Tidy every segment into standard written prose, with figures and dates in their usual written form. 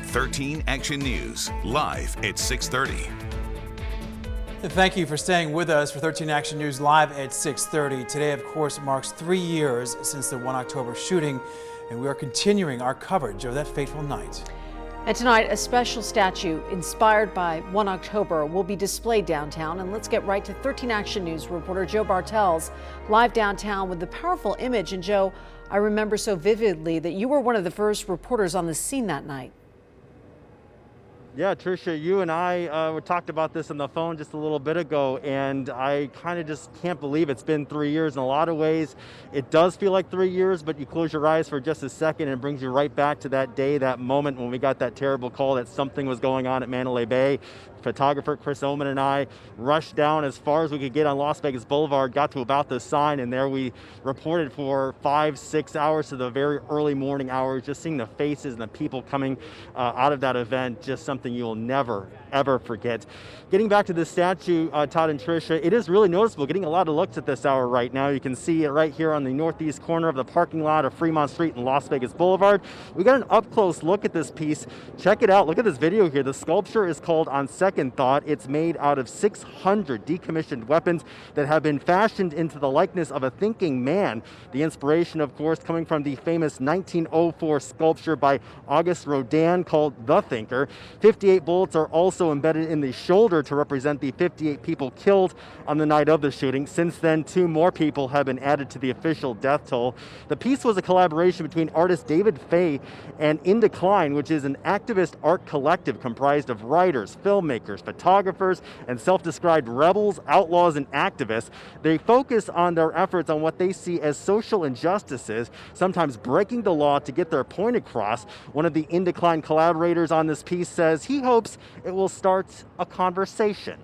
13 Action News, live at 6:30. Thank you for staying with us for 13 Action News live at 6:30. Today, of course, marks 3 years since the 1 October shooting, and we are continuing our coverage of that fateful night. And tonight, a special statue inspired by 1 October will be displayed downtown. And let's get right to 13 Action News reporter Joe Bartels live downtown with the powerful image. And Joe, I remember so vividly that you were one of the first reporters on the scene that night. Yeah, Tricia, you and I talked about this on the phone just a little bit ago, and I kind of just can't believe it's been 3 years. In a lot of ways, it does feel like 3 years, but you close your eyes for just a second and it brings you right back to that day, that moment when we got that terrible call that something was going on at Mandalay Bay. Photographer Chris Oman and I rushed down as far as we could get on Las Vegas Boulevard, got to about the sign, and there we reported for 5-6 hours to the very early morning hours, just seeing the faces and the people coming out of that event, just something you will never, ever forget. Getting back to the statue, Todd and Tricia, it is really noticeable, getting a lot of looks at this hour right now. You can see it right here on the northeast corner of the parking lot of Fremont Street and Las Vegas Boulevard. We got an up-close look at this piece. Check it out. Look at this video here. The sculpture is called On Second Thought. It's made out of 600 decommissioned weapons that have been fashioned into the likeness of a thinking man. The inspiration, of course, coming from the famous 1904 sculpture by Auguste Rodin called The Thinker. 58 bullets are also embedded in the shoulder to represent the 58 people killed on the night of the shooting. Since then, 2 more people have been added to the official death toll. The piece was a collaboration between artist David Fay and In Decline, which is an activist art collective comprised of writers, filmmakers, photographers, and self-described rebels, outlaws, and activists. They focus on their efforts on what they see as social injustices, sometimes breaking the law to get their point across. One of the In Decline collaborators on this piece says he hopes it will start a conversation.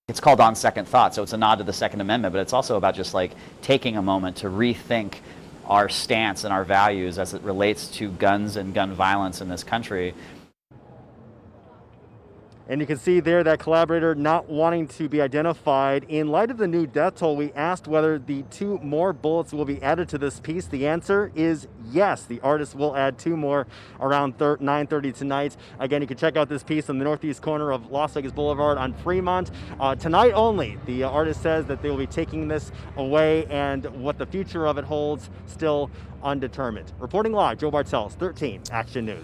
It's called On Second Thought, so it's a nod to the Second Amendment, but it's also about just like taking a moment to rethink our stance and our values as it relates to guns and gun violence in this country. And you can see there that collaborator not wanting to be identified. In light of the new death toll, we asked whether the 2 more bullets will be added to this piece. The answer is yes. The artist will add 2 more around 9:30 tonight. Again, you can check out this piece on the northeast corner of Las Vegas Boulevard on Fremont. Tonight only, the artist says that they will be taking this away, and what the future of it holds, still undetermined. Reporting live, Joe Bartels, 13 Action News.